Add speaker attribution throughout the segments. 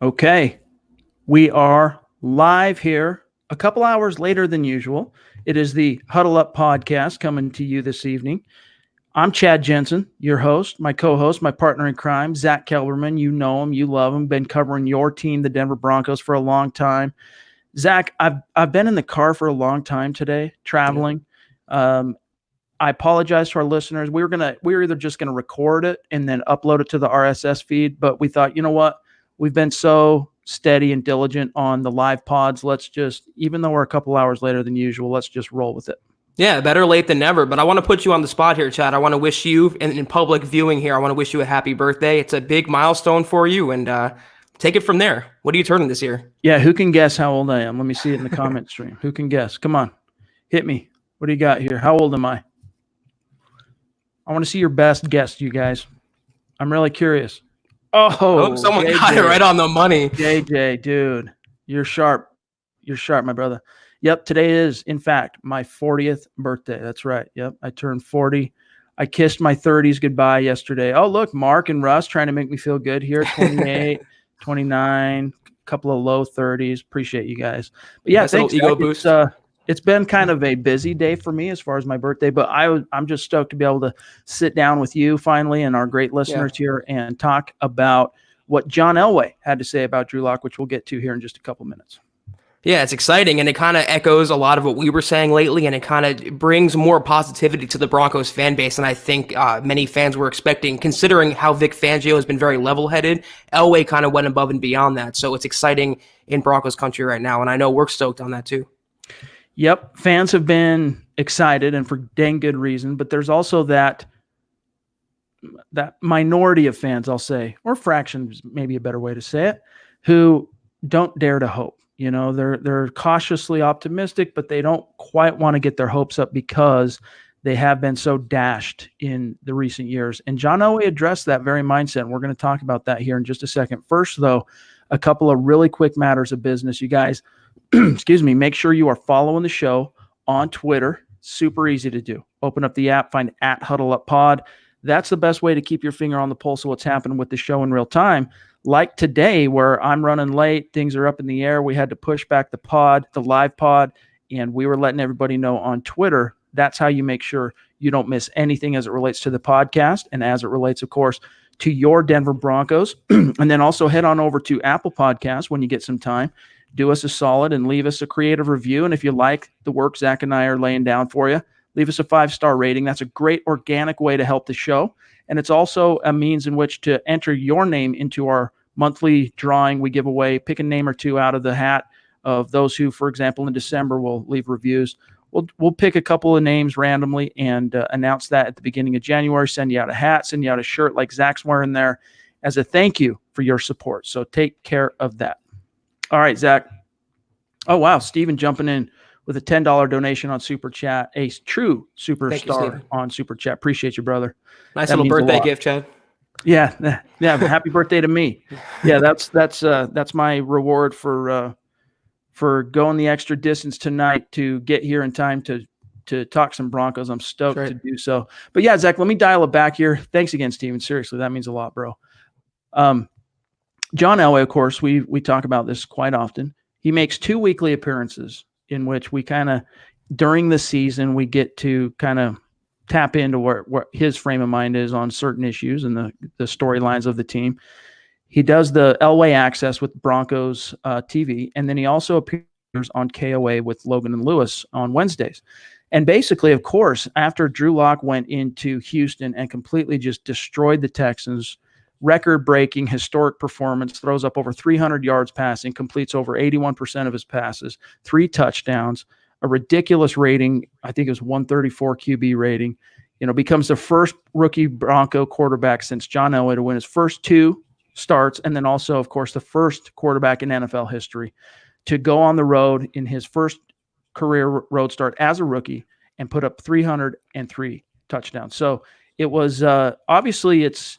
Speaker 1: Okay, we are live here a couple hours later than usual. It is the Huddle Up podcast coming to you this evening. I'm Chad Jensen, your host, my co-host, my partner in crime, Zack Kelberman. You know him, you love him, been covering your team, the Denver Broncos, for a long time. Zack, I've been in the car for a long time today, traveling. I apologize to our listeners. We were either just gonna record it and then upload it to the RSS feed, but we thought, you know what? We've been so steady and diligent on the live pods. Let's just, even though we're a couple hours later than usual, let's just roll with it.
Speaker 2: Yeah, better late than never. But I want to put you on the spot here, Chad. I want to wish you, in public viewing here, I want to wish you a happy birthday. It's a big milestone for you, and take it from there. What are you turning this year?
Speaker 1: Yeah, who can guess how old I am? Let me see it in the comment stream. Who can guess? Come on, hit me. What do you got here? How old am I? I want to see your best guess, you guys. I'm really curious. Oh,
Speaker 2: someone
Speaker 1: JJ.
Speaker 2: got it right on the money.
Speaker 1: JJ, dude, you're sharp. You're sharp, my brother. Yep, today is, in fact, my 40th birthday. That's right. Yep, I turned 40. I kissed my 30s goodbye yesterday. Oh, look, Mark and Russ trying to make me feel good here. 28, 29, a couple of low 30s. Appreciate you guys. But yeah,
Speaker 2: Nice
Speaker 1: thanks.
Speaker 2: little ego boost.
Speaker 1: It's been kind of a busy day for me as far as my birthday, but I'm just stoked to be able to sit down with you finally and our great listeners here and talk about what John Elway had to say about Drew Lock, which we'll get to here in just a couple minutes.
Speaker 2: Yeah, it's exciting, and it kind of echoes a lot of what we were saying lately, and it kind of brings more positivity to the Broncos fan base, and I think many fans were expecting, considering how Vic Fangio has been very level-headed. Elway kind of went above and beyond that, so it's exciting in Broncos country right now, and I know we're stoked on that too.
Speaker 1: Yep, fans have been excited, and for dang good reason, but there's also that minority of fans, I'll say, or fraction is maybe a better way to say it, who don't dare to hope. You know, they're cautiously optimistic, but they don't quite want to get their hopes up because they have been so dashed in the recent years. And John Elway addressed that very mindset, and we're going to talk about that here in just a second. First, though, a couple of really quick matters of business. You guys, excuse me, make sure you are following the show on Twitter. Super easy to do. Open up the app, find @HuddleUpPod. That's the best way to keep your finger on the pulse of what's happening with the show in real time. Like today, where I'm running late, things are up in the air. We had to push back the live pod, and we were letting everybody know on Twitter. That's how you make sure you don't miss anything as it relates to the podcast and as it relates, of course, to your Denver Broncos. And then also head on over to Apple Podcasts when you get some time. Do us a solid and leave us a creative review. And if you like the work Zach and I are laying down for you, leave us a 5-star rating. That's a great organic way to help the show. And it's also a means in which to enter your name into our monthly drawing. We give away, pick a name or two out of the hat of those who, for example, in December will leave reviews. We'll pick a couple of names randomly and announce that at the beginning of January, send you out a hat, send you out a shirt like Zach's wearing there as a thank you for your support. So take care of that. All right, Zach. Oh, wow. Steven jumping in with a $10 donation on Super Chat, a true superstar on Super Chat. Appreciate you, brother.
Speaker 2: Nice little birthday gift, Chad.
Speaker 1: Yeah. Happy birthday to me. Yeah, that's my reward for going the extra distance tonight to get here in time to talk some Broncos. I'm stoked to do so. But yeah, Zach, let me dial it back here. Thanks again, Steven. Seriously, that means a lot, bro. John Elway, of course, we talk about this quite often. He makes 2 weekly appearances in which we kind of, during the season, we get to kind of tap into where his frame of mind is on certain issues and the storylines of the team. He does the Elway Access with Broncos TV, and then he also appears on KOA with Logan and Lewis on Wednesdays. And basically, of course, after Drew Lock went into Houston and completely just destroyed the Texans, record-breaking, historic performance, throws up over 300 yards passing, completes over 81% of his passes, 3 touchdowns, a ridiculous rating. I think it was 134 QB rating. Becomes the first rookie Bronco quarterback since John Elway to win his first 2 starts, and then also, of course, the first quarterback in NFL history to go on the road in his first career road start as a rookie and put up 303 touchdowns. So it was obviously it's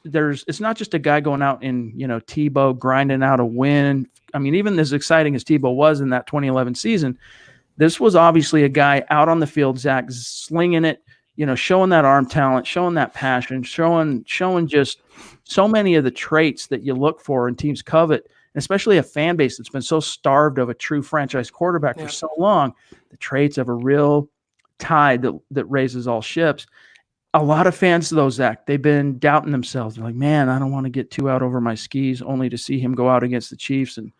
Speaker 1: not just a guy going out and Tebow grinding out a win. I mean, even as exciting as Tebow was in that 2011 season, this was obviously a guy out on the field, Zach, slinging it, showing that arm talent, showing that passion, showing just so many of the traits that you look for and teams covet especially a fan base that's been so starved of a true franchise quarterback for so long. The trades have a real tide that raises all ships. A lot of fans, though, Zach, they've been doubting themselves. They're like, man, I don't want to get too out over my skis, only to see him go out against the Chiefs and,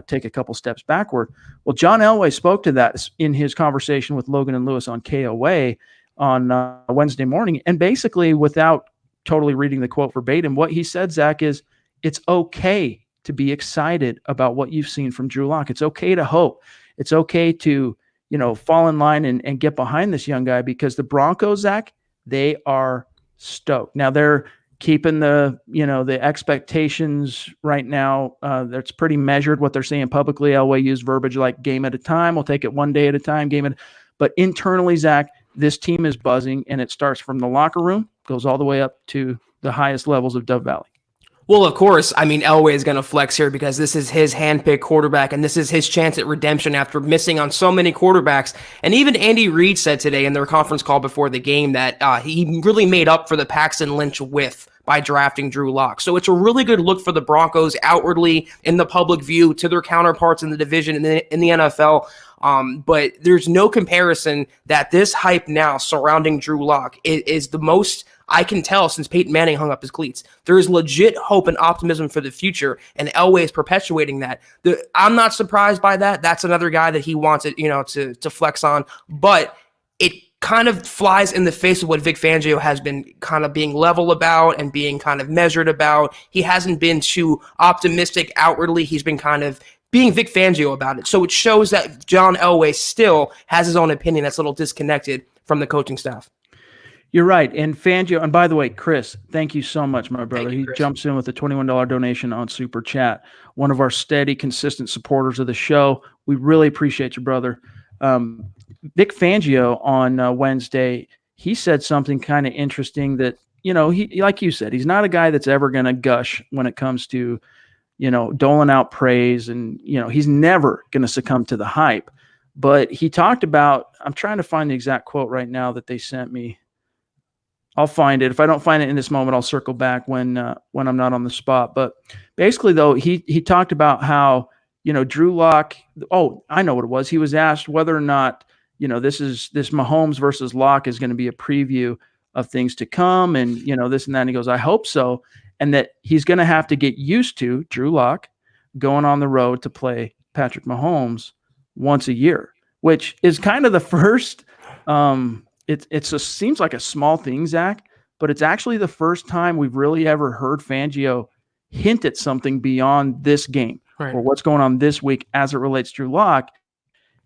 Speaker 1: take a couple steps backward. Well, John Elway spoke to that in his conversation with Logan and Lewis on KOA on Wednesday morning. And basically, without totally reading the quote verbatim, what he said, Zach, is it's okay to be excited about what you've seen from Drew Lock. It's okay to hope. It's okay to, fall in line and get behind this young guy, because the Broncos, Zach, they are stoked. Now they're keeping the expectations right now. That's pretty measured what they're saying publicly. Elway used verbiage like game at a time. We'll take it one day at a time, but internally, Zach, this team is buzzing, and it starts from the locker room, goes all the way up to the highest levels of Dove Valley.
Speaker 2: Well, of course, Elway is going to flex here because this is his handpicked quarterback, and this is his chance at redemption after missing on so many quarterbacks. And even Andy Reid said today in their conference call before the game that he really made up for the Paxton Lynch whiff by drafting Drew Lock. So it's a really good look for the Broncos outwardly in the public view to their counterparts in the division in the NFL. But there's no comparison that this hype now surrounding Drew Lock is the most I can tell since Peyton Manning hung up his cleats. There is legit hope and optimism for the future, and Elway is perpetuating that. I'm not surprised by that. That's another guy that he wants it, to flex on, but it kind of flies in the face of what Vic Fangio has been kind of being level about and being kind of measured about. He hasn't been too optimistic outwardly. He's been kind of being Vic Fangio about it. So it shows that John Elway still has his own opinion that's a little disconnected from the coaching staff.
Speaker 1: You're right. And Fangio, and by the way, Chris, thank you so much, my brother.
Speaker 2: You,
Speaker 1: he jumps in with a $21 donation on Super Chat. One of our steady, consistent supporters of the show. We really appreciate you, brother. Vic Fangio on Wednesday, he said something kind of interesting that, he, like you said, he's not a guy that's ever going to gush when it comes to, doling out praise, and, he's never going to succumb to the hype. But he talked about, I'm trying to find the exact quote right now that they sent me. I'll find it. If I don't find it in this moment, I'll circle back when I'm not on the spot. But basically, though, he talked about how, Drew Lock, I know what it was. He was asked whether or not, this Mahomes versus Lock is going to be a preview of things to come, and, this and that. And he goes, I hope so. And that he's going to have to get used to, Drew Lock, going on the road to play Patrick Mahomes once a year, which is kind of the first it seems like a small thing, Zach, but it's actually the first time we've really ever heard Fangio hint at something beyond this game, right, or what's going on this week as it relates to Drew Lock.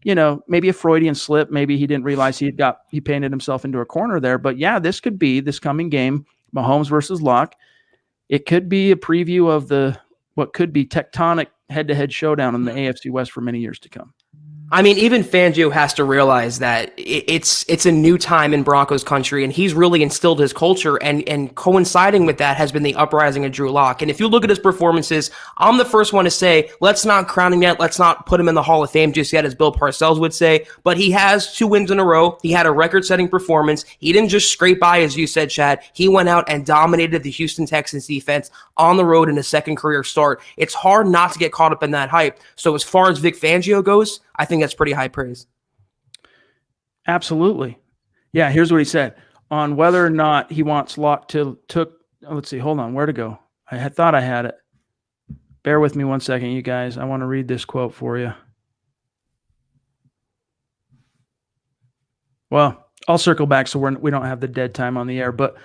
Speaker 1: Maybe a Freudian slip. Maybe he didn't realize he painted himself into a corner there. But yeah, this could be this coming game, Mahomes versus Lock. It could be a preview of what could be tectonic head-to-head showdown in the AFC West for many years to come.
Speaker 2: Even Fangio has to realize that it's a new time in Broncos country, and he's really instilled his culture, and coinciding with that has been the uprising of Drew Lock. And if you look at his performances, I'm the first one to say, let's not crown him yet. Let's not put him in the Hall of Fame just yet, as Bill Parcells would say. But he has 2 wins in a row. He had a record-setting performance. He didn't just scrape by, as you said, Chad. He went out and dominated the Houston Texans defense on the road in his second career start. It's hard not to get caught up in that hype. So as far as Vic Fangio goes, I think that's pretty high praise.
Speaker 1: Absolutely. Yeah, here's what he said on whether or not he wants Lock let's see, hold on, where to go? I thought I had it. Bear with me one second, you guys. I want to read this quote for you. Well, I'll circle back so we don't have the dead time on the air, but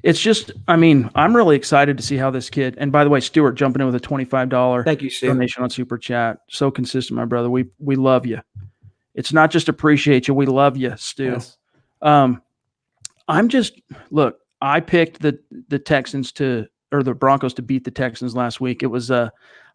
Speaker 1: it's just, I'm really excited to see how this kid, and by the way, Stuart jumping in with a $25
Speaker 2: Thank you, Stu.
Speaker 1: donation on Super Chat. So consistent, my brother. We love you. It's not just appreciate you. We love you, Stu.
Speaker 2: Yes.
Speaker 1: I picked the Texans or the Broncos to beat the Texans last week. It was, I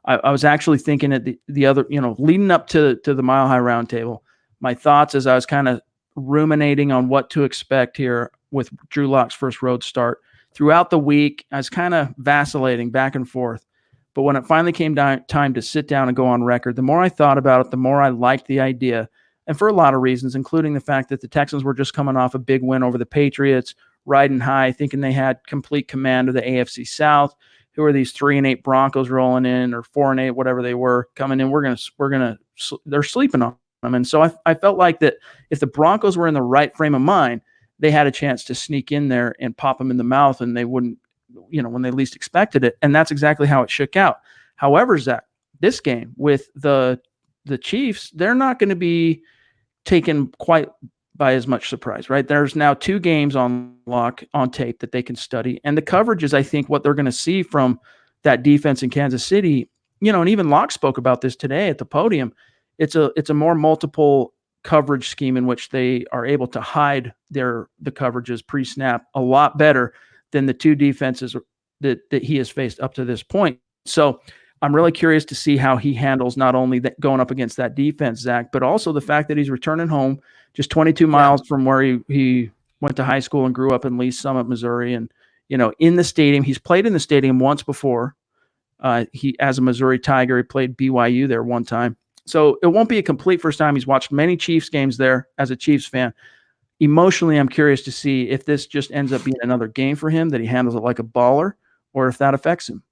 Speaker 1: was actually thinking at the other, leading up to the Mile High Roundtable, my thoughts as I was kind of ruminating on what to expect here with Drew Lock's first road start. Throughout the week, I was kind of vacillating back and forth. But when it finally came time to sit down and go on record, the more I thought about it, the more I liked the idea. And for a lot of reasons, including the fact that the Texans were just coming off a big win over the Patriots, riding high, thinking they had complete command of the AFC South, who are these 3-8 Broncos rolling in, or 4-8, whatever they were coming in. They're sleeping on them. And so I felt like that if the Broncos were in the right frame of mind, they had a chance to sneak in there and pop them in the mouth, and they wouldn't, when they least expected it. And that's exactly how it shook out. However, Zach, this game with the Chiefs, they're not going to be taken quite by as much surprise, right? There's now 2 games on lock on tape that they can study. And the coverage is, I think, what they're going to see from that defense in Kansas City. And even Locke spoke about this today at the podium. It's a more multiple coverage scheme in which they are able to hide the coverages pre-snap a lot better than the 2 defenses that he has faced up to this point. So I'm really curious to see how he handles not only that going up against that defense, Zach, but also the fact that he's returning home just 22 miles from where he went to high school and grew up in Lee Summit, Missouri. And, in the stadium, he's played in the stadium once before. He, as a Missouri Tiger, he played BYU there one time. So it won't be a complete first time. He's watched many Chiefs games there as a Chiefs fan. Emotionally, I'm curious to see if this just ends up being another game for him, that he handles it like a baller, or if that affects him.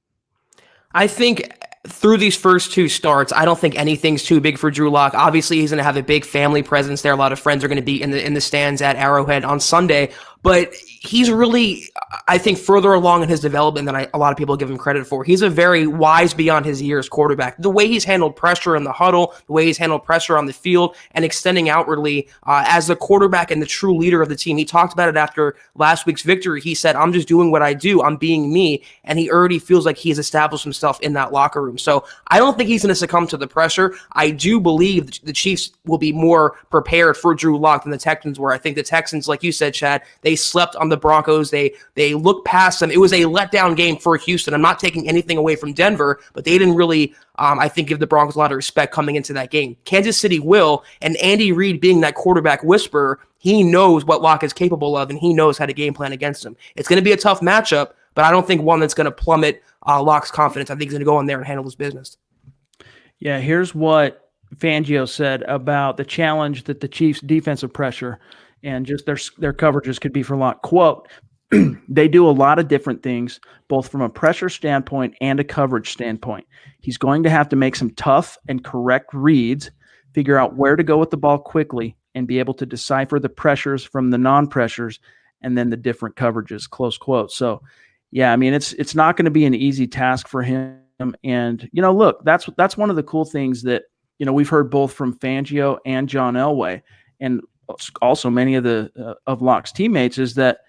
Speaker 2: I think through these first 2 starts, I don't think anything's too big for Drew Lock. Obviously, he's going to have a big family presence there. A lot of friends are going to be in the stands at Arrowhead on Sunday. But he's really, I think, further along in his development than a lot of people give him credit for. He's a very wise beyond his years quarterback. The way he's handled pressure in the huddle, the way he's handled pressure on the field, and extending outwardly as the quarterback and the true leader of the team. He talked about it after last week's victory. He said, I'm just doing what I do. I'm being me. And he already feels like he's established himself in that locker room. So I don't think he's going to succumb to the pressure. I do believe the Chiefs will be more prepared for Drew Lock than the Texans were. I think the Texans, like you said, Chad, they slept on the Broncos. They looked past them. It was a letdown game for Houston. I'm not taking anything away from Denver, but they didn't really, I think, give the Broncos a lot of respect coming into that game. Kansas City will, and Andy Reid being that quarterback whisperer, he knows what Locke is capable of, and he knows how to game plan against him. It's going to be a tough matchup, but I don't think one that's going to plummet Locke's confidence. I think he's going to go in there and handle his business.
Speaker 1: Yeah, here's what Fangio said about the challenge that the Chiefs' defensive pressure and just their coverages could be for Locke. Quote, they do a lot of different things, both from a pressure standpoint and a coverage standpoint. He's going to have to make some tough and correct reads, figure out where to go with the ball quickly, and be able to decipher the pressures from the non-pressures and then the different coverages, close quote. So, yeah, I mean, it's not going to be an easy task for him. And, look, that's one of the cool things that, we've heard both from Fangio and John Elway, and also many of Locke's teammates, is that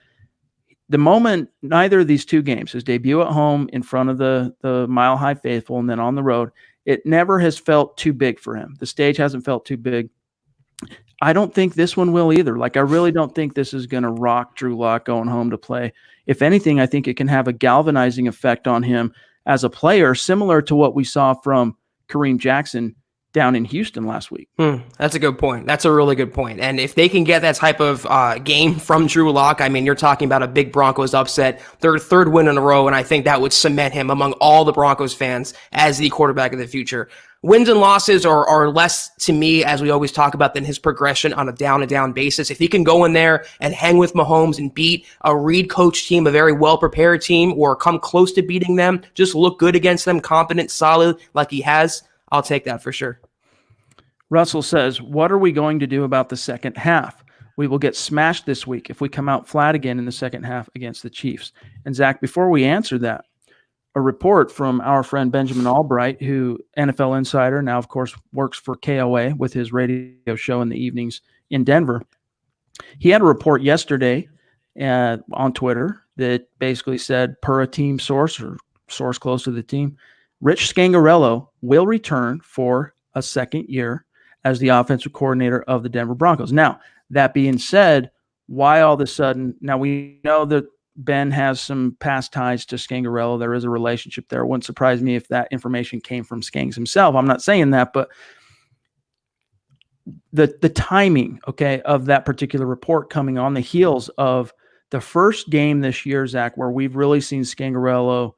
Speaker 1: the moment neither of these 2 games, his debut at home in front of the Mile High faithful and then on the road, it never has felt too big for him. The stage hasn't felt too big. I don't think this one will either. Like, I really don't think this is going to rock Drew Lock going home to play. If anything, I think it can have a galvanizing effect on him as a player, similar to what we saw from Kareem Jackson down in Houston last week.
Speaker 2: That's a good point. That's a really good point. And if they can get that type of game from Drew Lock, I mean, you're talking about a big Broncos upset, their 3rd win in a row, and I think that would cement him among all the Broncos fans as the quarterback of the future. Wins and losses are less, to me, as we always talk about, than his progression on a down-to-down basis. If he can go in there and hang with Mahomes and beat a Reid-coached team, a very well-prepared team, or come close to beating them, just look good against them, competent, solid, like he has, I'll take that for sure.
Speaker 1: Russell says, what are we going to do about the second half? We will get smashed this week if we come out flat again in the second half against the Chiefs. And Zach, before we answer that, a report from our friend Benjamin Albright, who NFL insider, now of course works for KOA with his radio show in the evenings in Denver. He had a report yesterday on Twitter that basically said, per a team source or source close to the team, Rich Scangarelo will return for a second year as the offensive coordinator of the Denver Broncos. Now, that being said, why all of a sudden, now we know that Ben has some past ties to Scangarello. There is a relationship there. It wouldn't surprise me if that information came from Skangs himself. I'm not saying that, but the timing, okay, of that particular report coming on the heels of the first game this year, Zach, where we've really seen Scangarello,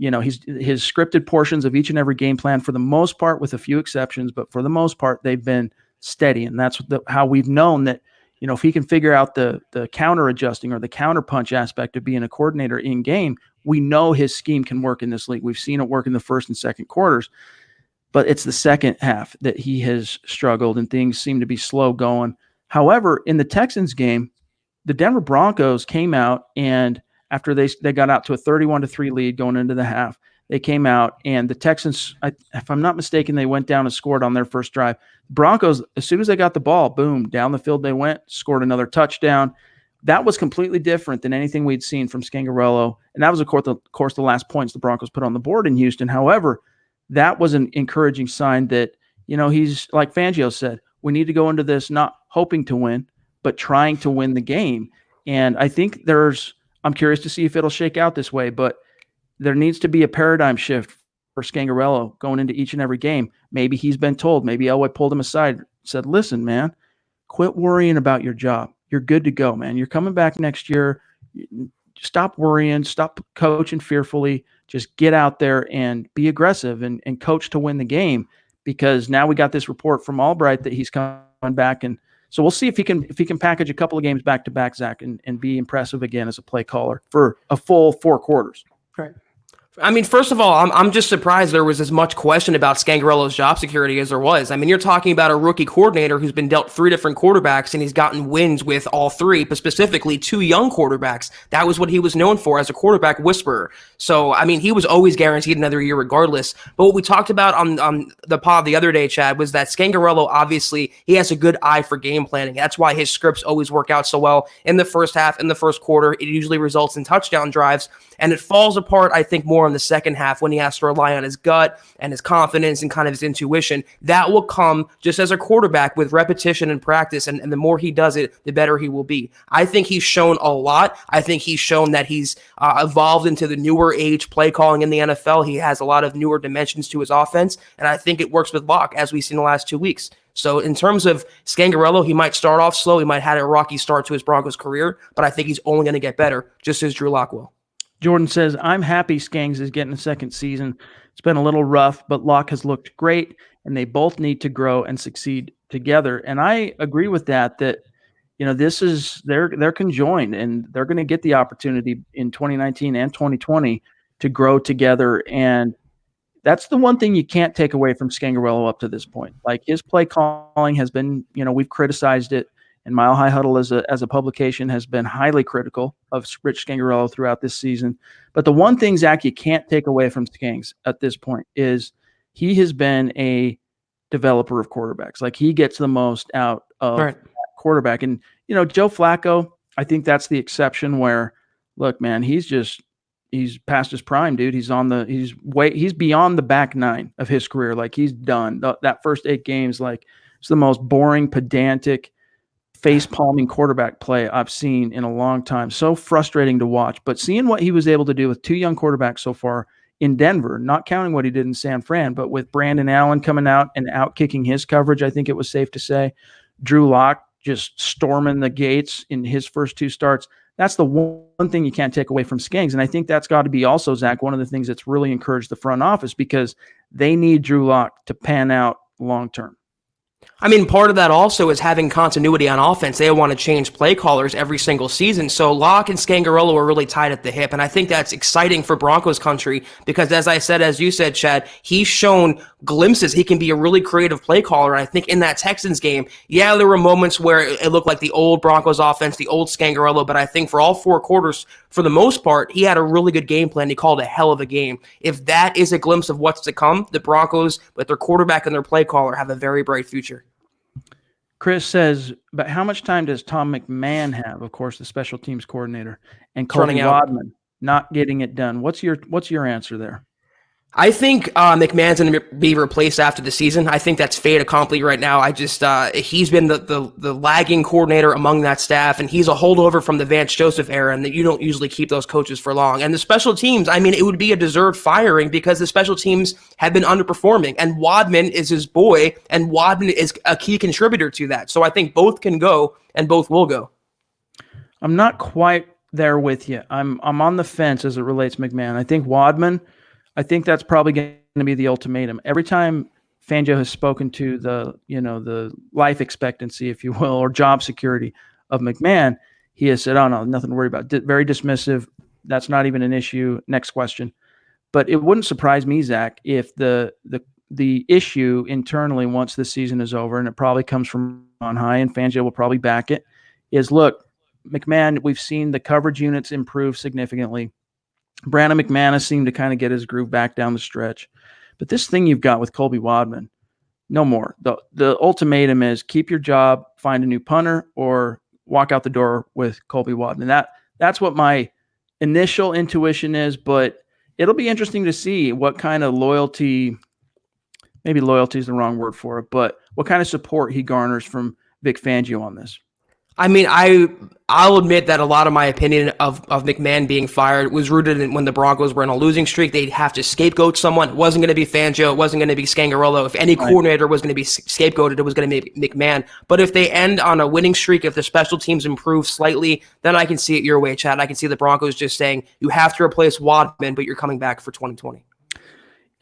Speaker 1: his scripted portions of each and every game plan, for the most part, with a few exceptions, but for the most part, they've been steady. And that's how we've known that, if he can figure out the counter adjusting or the counter punch aspect of being a coordinator in game, we know his scheme can work in this league. We've seen it work in the first and second quarters, but it's the second half that he has struggled and things seem to be slow going. However, in the Texans game, the Denver Broncos came out, and after they got out to a 31-3 lead going into the half, they came out, and the Texans, if I'm not mistaken, they went down and scored on their first drive. Broncos, as soon as they got the ball, boom, down the field they went, scored another touchdown. That was completely different than anything we'd seen from Scangarelo, and that was, of course, the last points the Broncos put on the board in Houston. However, that was an encouraging sign that, he's, like Fangio said, we need to go into this not hoping to win, but trying to win the game. And I think I'm curious to see if it'll shake out this way, but there needs to be a paradigm shift for Scangarelo going into each and every game. Maybe he's been told, maybe Elway pulled him aside, said, listen, man, quit worrying about your job. You're good to go, man. You're coming back next year. Stop worrying, stop coaching fearfully. Just get out there and be aggressive and coach to win the game, because now we got this report from Albright that he's coming back. And so we'll see if he can package a couple of games back to back, Zach, and be impressive again as a play caller for a full 4 quarters.
Speaker 2: Right. I mean, first of all, I'm just surprised there was as much question about Scangarelo's job security as there was. I mean, you're talking about a rookie coordinator who's been dealt 3 different quarterbacks, and he's gotten wins with all 3, but specifically 2 young quarterbacks. That was what he was known for, as a quarterback whisperer. So, I mean, he was always guaranteed another year regardless. But what we talked about on the pod the other day, Chad, was that Scangarelo, obviously, he has a good eye for game planning. That's why his scripts always work out so well in the first half, in the first quarter. It usually results in touchdown drives, and it falls apart, I think, more in the second half when he has to rely on his gut and his confidence and kind of his intuition. That will come just as a quarterback with repetition and practice, and the more he does it, the better he will be. I think he's shown a lot. I think he's shown that he's evolved into the newer age play calling in the NFL. He has a lot of newer dimensions to his offense, and I think it works with Locke, as we've seen the last 2 weeks. So in terms of Scangarelo, he might start off slow. He might have had a rocky start to his Broncos career, but I think he's only going to get better, just as Drew Lock will.
Speaker 1: Jordan says, I'm happy Skangs is getting a second season. It's been a little rough, but Locke has looked great, and they both need to grow and succeed together. And I agree with that, this is they're conjoined, and they're going to get the opportunity in 2019 and 2020 to grow together. And that's the one thing you can't take away from Scangarelo up to this point. Like, his play calling has been, we've criticized it. And Mile High Huddle as a publication has been highly critical of Rich Scangarelo throughout this season. But the one thing, Zach, you can't take away from Skangs at this point is he has been a developer of quarterbacks. Like, he gets the most out of that quarterback. And, Joe Flacco, I think that's the exception where, look, man, he's past his prime, dude. He's beyond the back 9 of his career. Like, he's done. That first 8 games, like, it's the most boring, pedantic, face-palming quarterback play I've seen in a long time. So frustrating to watch. But seeing what he was able to do with 2 young quarterbacks so far in Denver, not counting what he did in San Fran, but with Brandon Allen coming out and out-kicking his coverage, I think it was safe to say. Drew Lock just storming the gates in his first 2 starts. That's the one thing you can't take away from Skangs. And I think that's got to be also, Zach, one of the things that's really encouraged the front office, because they need Drew Lock to pan out long-term.
Speaker 2: I mean, part of that also is having continuity on offense. They want to change play callers every single season. So Locke and Scangarelo are really tied at the hip. And I think that's exciting for Broncos country because, as you said, Chad, he's shown glimpses. He can be a really creative play caller. And I think in that Texans game, yeah, there were moments where it looked like the old Broncos offense, the old Scangarelo. But I think for all 4 quarters, for the most part, he had a really good game plan. He called a hell of a game. If that is a glimpse of what's to come, the Broncos, with their quarterback and their play caller, have a very bright future.
Speaker 1: Chris says, but how much time does Tom McMahon have? Of course, the special teams coordinator, and Cody Rodman not getting it done. What's your answer there?
Speaker 2: I think McMahon's going to be replaced after the season. I think that's fait accompli right now. He's been the lagging coordinator among that staff, and he's a holdover from the Vance Joseph era, and that you don't usually keep those coaches for long. And the special teams, I mean, it would be a deserved firing because the special teams have been underperforming, and Wadman is his boy, and Wadman is a key contributor to that. So I think both can go, and both will go.
Speaker 1: I'm not quite there with you. I'm on the fence as it relates to McMahon. I think Wadman, I think that's probably going to be the ultimatum. Every time Fangio has spoken to the life expectancy, if you will, or job security of McMahon, he has said, "Oh no, nothing to worry about." Very dismissive. That's not even an issue. Next question. But it wouldn't surprise me, Zach, if the issue internally once the season is over, and it probably comes from on high, and Fangio will probably back it, is look, McMahon, we've seen the coverage units improve significantly. Brandon McManus seemed to kind of get his groove back down the stretch. But this thing you've got with Colby Wadman, no more. The ultimatum is keep your job, find a new punter, or walk out the door with Colby Wadman. That's what my initial intuition is, but it'll be interesting to see what kind of loyalty, maybe loyalty is the wrong word for it, but what kind of support he garners from Vic Fangio on this.
Speaker 2: I mean, I'll admit that a lot of my opinion of McMahon being fired was rooted in when the Broncos were in a losing streak. They'd have to scapegoat someone. It wasn't going to be Fangio. It wasn't going to be Scangarelo. If any coordinator was going to be scapegoated, it was going to be McMahon. But if they end on a winning streak, if the special teams improve slightly, then I can see it your way, Chad. I can see the Broncos just saying, you have to replace Wadman, but you're coming back for 2020.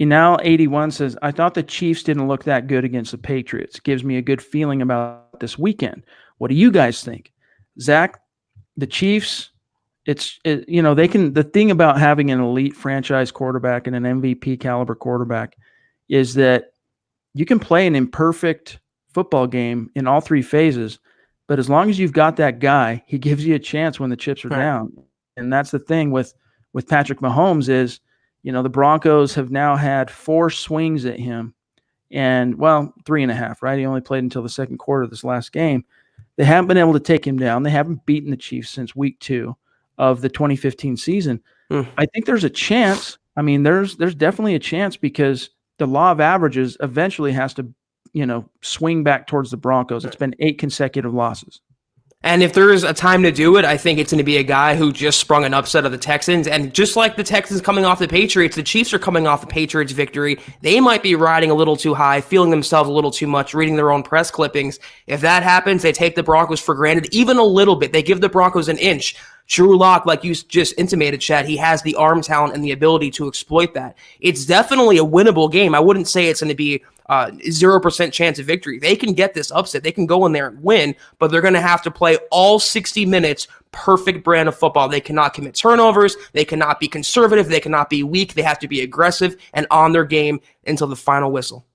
Speaker 1: Enal81 says, I thought the Chiefs didn't look that good against the Patriots. Gives me a good feeling about this weekend. What do you guys think? Zach, the Chiefs, they can, the thing about having an elite franchise quarterback and an MVP caliber quarterback is that you can play an imperfect football game in all three phases, but as long as you've got that guy, he gives you a chance when the chips are down. And that's the thing with Patrick Mahomes is, the Broncos have now had 4 swings at him and 3.5, right? He only played until the second quarter of this last game. They haven't been able to take him down. They haven't beaten the Chiefs since week 2 of the 2015 season. I think there's a chance. I mean, there's definitely a chance because the law of averages eventually has to, swing back towards the Broncos. It's been 8 consecutive losses.
Speaker 2: And if there is a time to do it, I think it's going to be a guy who just sprung an upset of the Texans. And just like the Texans coming off the Patriots, the Chiefs are coming off the Patriots victory. They might be riding a little too high, feeling themselves a little too much, reading their own press clippings. If that happens, they take the Broncos for granted, even a little bit. They give the Broncos an inch. Drew Lock, like you just intimated, Chad, he has the arm talent and the ability to exploit that. It's definitely a winnable game. I wouldn't say it's going to be 0% chance of victory. They can get this upset. They can go in there and win, but they're going to have to play all 60 minutes, perfect brand of football. They cannot commit turnovers. They cannot be conservative. They cannot be weak. They have to be aggressive and on their game until the final whistle.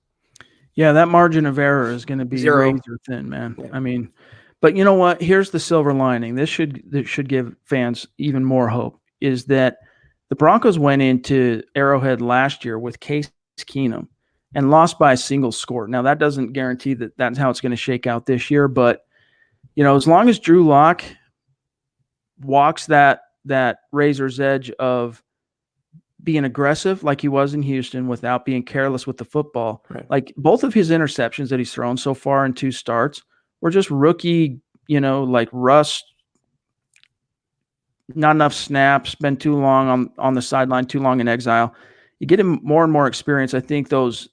Speaker 1: Yeah, that margin of error is going to be razor thin, man. Yeah. I mean, but you know what? Here's the silver lining. This should give fans even more hope, is that the Broncos went into Arrowhead last year with Case Keenum and lost by a single score. Now, that doesn't guarantee that that's how it's going to shake out this year, but as long as Drew Lock walks that razor's edge of being aggressive like he was in Houston without being careless with the football, like both of his interceptions that he's thrown so far in 2 starts were just rookie, like rust, not enough snaps, been too long on the sideline, too long in exile. You get him more and more experience. I think those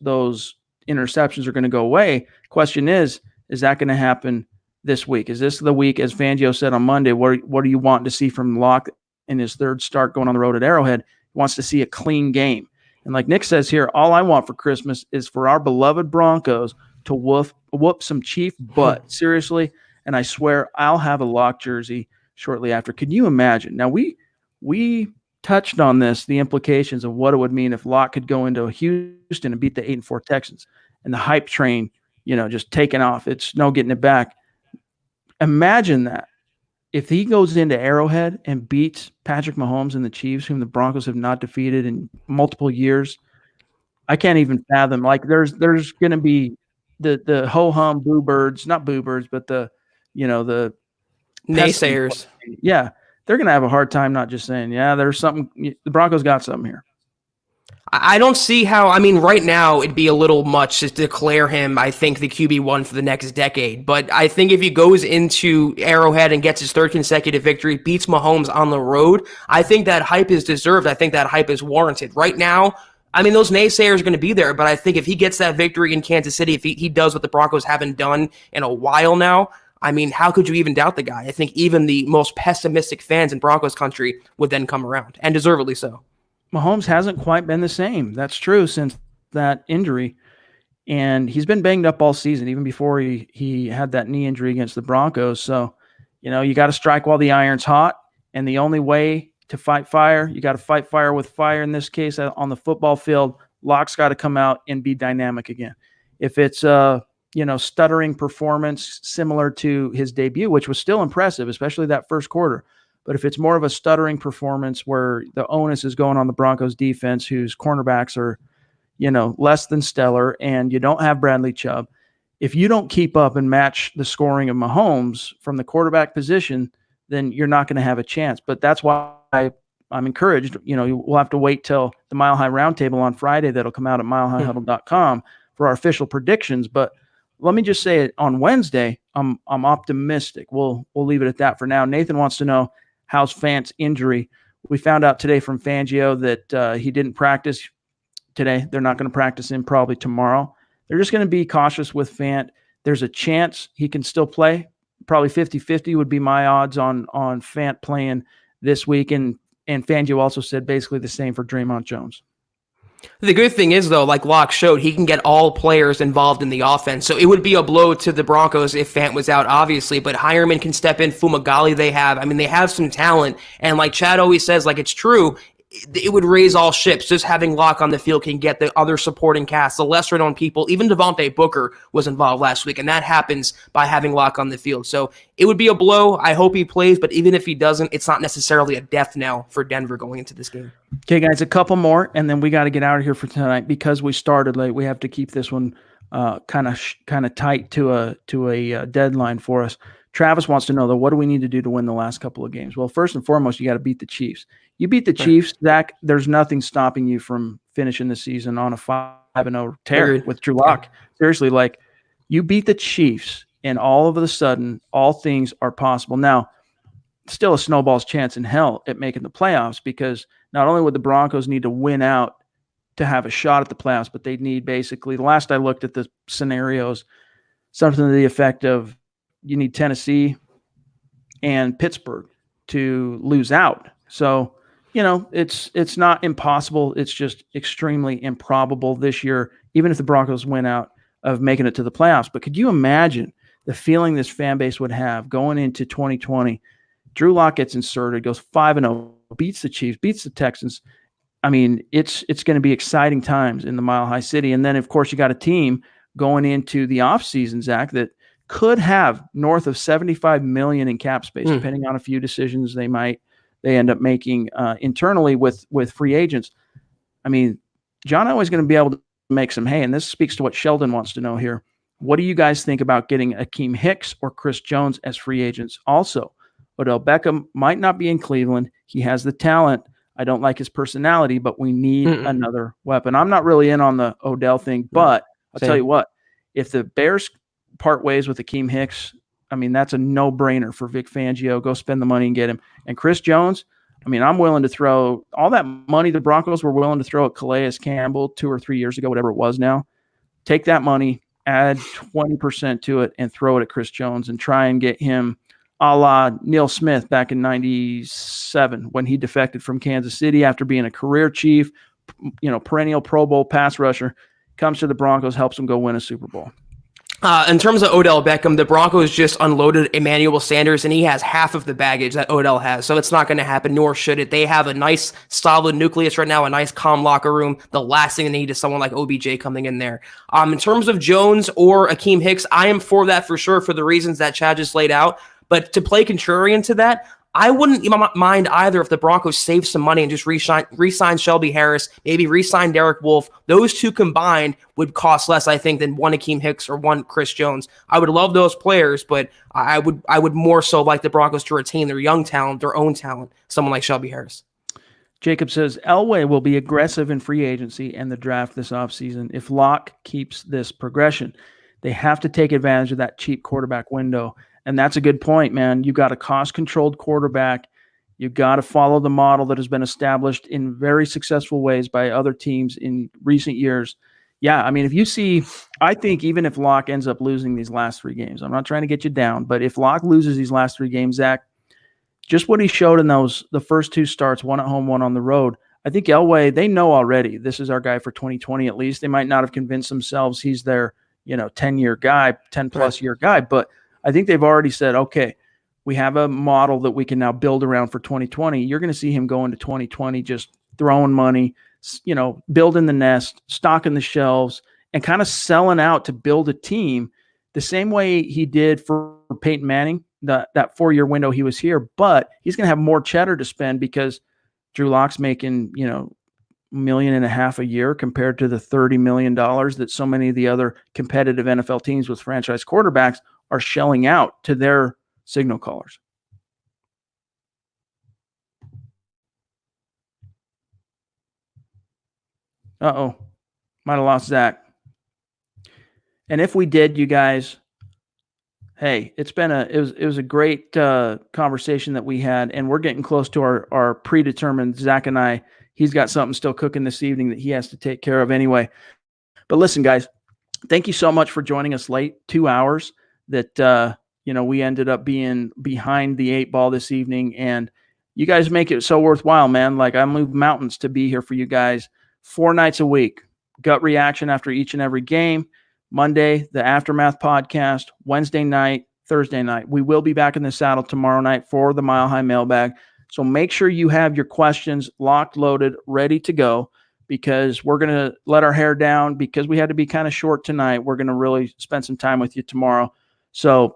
Speaker 1: interceptions are going to go away. Question is that going to happen this week? Is this the week, as Fangio said on Monday, what do you want to see from Locke in his 3rd start going on the road at Arrowhead? He wants to see a clean game. And like Nick says here, all I want for Christmas is for our beloved Broncos to whoop some Chief butt, seriously. And I swear I'll have a Locke jersey shortly after. Can you imagine? Now, we touched on this, the implications of what it would mean if Locke could go into Houston and beat the 8-4 Texans and the hype train, just taking off. It's no getting it back. Imagine that. If he goes into Arrowhead and beats Patrick Mahomes and the Chiefs, whom the Broncos have not defeated in multiple years, I can't even fathom. Like there's going to be the ho-hum boo-birds, not boo-birds, but the
Speaker 2: naysayers.
Speaker 1: Yeah. They're going to have a hard time not just saying, yeah, there's something. The Broncos got something here.
Speaker 2: I don't see how. I mean, right now it'd be a little much to declare him, I think, the QB1 for the next decade. But I think if he goes into Arrowhead and gets his 3rd consecutive victory, beats Mahomes on the road, I think that hype is deserved. I think that hype is warranted. Right now, I mean, those naysayers are going to be there. But I think if he gets that victory in Kansas City, if he does what the Broncos haven't done in a while now, I mean, how could you even doubt the guy? I think even the most pessimistic fans in Broncos country would then come around, and deservedly so.
Speaker 1: Mahomes hasn't quite been the same. That's true since that injury. And he's been banged up all season, even before he had that knee injury against the Broncos. So, You got to strike while the iron's hot. And the only way to fight fire, you got to fight fire with fire. In this case, on the football field, Locke's got to come out and be dynamic again. If it's stuttering performance similar to his debut, which was still impressive, especially that first quarter. But if it's more of a stuttering performance where the onus is going on the Broncos defense, whose cornerbacks are, less than stellar, and you don't have Bradley Chubb, if you don't keep up and match the scoring of Mahomes from the quarterback position, then you're not going to have a chance. But that's why I'm encouraged. We'll have to wait till the Mile High Roundtable on Friday. That'll come out at milehighhuddle.com for our official predictions. But let me just say it, on Wednesday, I'm optimistic. We'll leave it at that for now. Nathan wants to know, how's Fant's injury? We found out today from Fangio that he didn't practice today. They're not going to practice him probably tomorrow. They're just going to be cautious with Fant. There's a chance he can still play. Probably 50-50 would be my odds on Fant playing this week. And Fangio also said basically the same for Draymond Jones.
Speaker 2: The good thing is, though, like Locke showed, he can get all players involved in the offense. So it would be a blow to the Broncos if Fant was out, obviously. But Hireman can step in. Fumagalli they have. I mean, they have some talent. And like Chad always says, like, it's true, it would raise all ships. Just having Locke on the field can get the other supporting cast, the lesser-known people. Even Devontae Booker was involved last week, and that happens by having Locke on the field. So it would be a blow. I hope he plays, but even if he doesn't, it's not necessarily a death knell for Denver going into this game.
Speaker 1: Okay, guys, a couple more, and then we got to get out of here for tonight. Because we started late, we have to keep this one kind of tight to a deadline for us. Travis wants to know, though, what do we need to do to win the last couple of games? Well, first and foremost, you got to beat the Chiefs. You beat the Chiefs, Zach, there's nothing stopping you from finishing the season on a 5-0 tear with Drew Lock. Seriously, like, you beat the Chiefs, and all of a sudden, all things are possible. Now, still a snowball's chance in hell at making the playoffs, because not only would the Broncos need to win out to have a shot at the playoffs, but they'd need basically, the last I looked at the scenarios, something to the effect of you need Tennessee and Pittsburgh to lose out. So, it's not impossible. It's just extremely improbable this year, even if the Broncos win out, of making it to the playoffs. But could you imagine the feeling this fan base would have going into 2020? Drew Lock gets inserted, goes 5-0, beats the Chiefs, beats the Texans. I mean, it's going to be exciting times in the Mile High City. And then, of course, you got a team going into the offseason, Zach, that could have north of $75 million in cap space, depending on a few decisions they end up making internally with free agents. I mean, John Elway is going to be able to make some hay, and this speaks to what Sheldon wants to know here. What do you guys think about getting Akeem Hicks or Chris Jones as free agents? Also, Odell Beckham might not be in Cleveland. He has the talent. I don't like his personality, but we need another weapon. I'm not really in on the Odell thing, but I'll tell you what, if the Bears part ways with Akeem Hicks, I mean, that's a no-brainer for Vic Fangio. Go spend the money and get him. And Chris Jones, I mean, I'm willing to throw all that money the Broncos were willing to throw at Calais Campbell 2 or 3 years ago, whatever it was now. Take that money, add 20% to it, and throw it at Chris Jones and try and get him a la Neil Smith back in 97 when he defected from Kansas City after being a career chief, perennial Pro Bowl pass rusher, comes to the Broncos, helps them go win a Super Bowl.
Speaker 2: In terms of Odell Beckham, the Broncos just unloaded Emmanuel Sanders, and he has half of the baggage that Odell has, so it's not going to happen, nor should it. They have a nice, solid nucleus right now, a nice, calm locker room. The last thing they need is someone like OBJ coming in there. In terms of Jones or Akeem Hicks, I am for that for sure for the reasons that Chad just laid out, but to play contrarian to that, I wouldn't mind either if the Broncos save some money and just re-sign Shelby Harris, maybe re-sign Derek Wolfe. Those two combined would cost less, I think, than one Akeem Hicks or one Chris Jones. I would love those players, but I would more so like the Broncos to retain their young talent, their own talent, someone like Shelby Harris.
Speaker 1: Jacob says, Elway will be aggressive in free agency and the draft this offseason if Locke keeps this progression. They have to take advantage of that cheap quarterback window. And that's a good point, man. You got a cost-controlled quarterback. You got to follow the model that has been established in very successful ways by other teams in recent years. Yeah, I mean, I think even if Locke ends up losing these last 3 games, I'm not trying to get you down, but if Locke loses these last 3 games, Zach, just what he showed in the first 2 starts, one at home, one on the road, I think Elway, they know already this is our guy for 2020 at least. They might not have convinced themselves he's their 10-year guy, 10-plus year guy, but I think they've already said, okay, We have a model that we can now build around for 2020. You're going to see him go into 2020 just throwing money, building the nest, stocking the shelves, and kind of selling out to build a team the same way he did for Peyton Manning, that 4-year window he was here. But he's going to have more cheddar to spend because Drew Lock's making, $1.5 million a year compared to the $30 million that so many of the other competitive NFL teams with franchise quarterbacks are shelling out to their signal callers. Uh-oh. Might have lost Zach. And if we did, you guys, hey, it was a great conversation that we had, and we're getting close to our predetermined. Zach and I, he's got something still cooking this evening that he has to take care of anyway. But listen, guys, thank you so much for joining us late, 2 hours that we ended up being behind the 8 ball this evening, and you guys make it so worthwhile, man. Like, I moved mountains to be here for you guys 4 nights a week. Gut reaction after each and every game. Monday, the Aftermath podcast. Wednesday night, Thursday night. We will be back in the saddle tomorrow night for the Mile High Mailbag. So make sure you have your questions locked, loaded, ready to go, because we're going to let our hair down because we had to be kind of short tonight. We're going to really spend some time with you tomorrow. So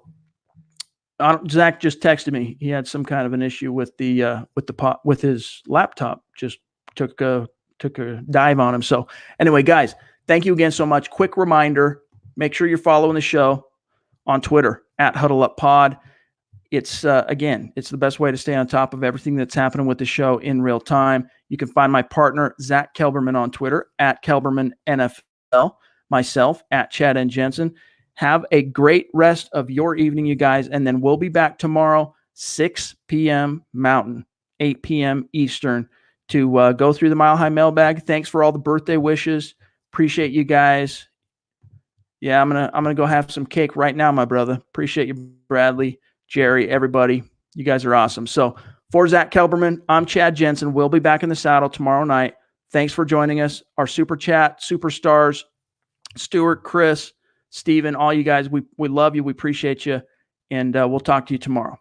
Speaker 1: Zach just texted me. He had some kind of an issue with with his laptop. Just took a dive on him. So anyway, guys, thank you again so much. Quick reminder, make sure you're following the show on Twitter at Huddle Up Pod. It's it's the best way to stay on top of everything that's happening with the show in real time. You can find my partner, Zack Kelberman, on Twitter at Kelberman NFL, myself at Chad and Jensen. Have a great rest of your evening, you guys. And then we'll be back tomorrow, 6 p.m. Mountain, 8 p.m. Eastern, to go through the Mile High Mailbag. Thanks for all the birthday wishes. Appreciate you guys. Yeah, I'm gonna go have some cake right now, my brother. Appreciate you, Bradley, Jerry, everybody. You guys are awesome. So for Zack Kelberman, I'm Chad Jensen. We'll be back in the saddle tomorrow night. Thanks for joining us. Our super chat superstars, Stuart, Chris, Steven, all you guys, we love you. We appreciate you. And we'll talk to you tomorrow.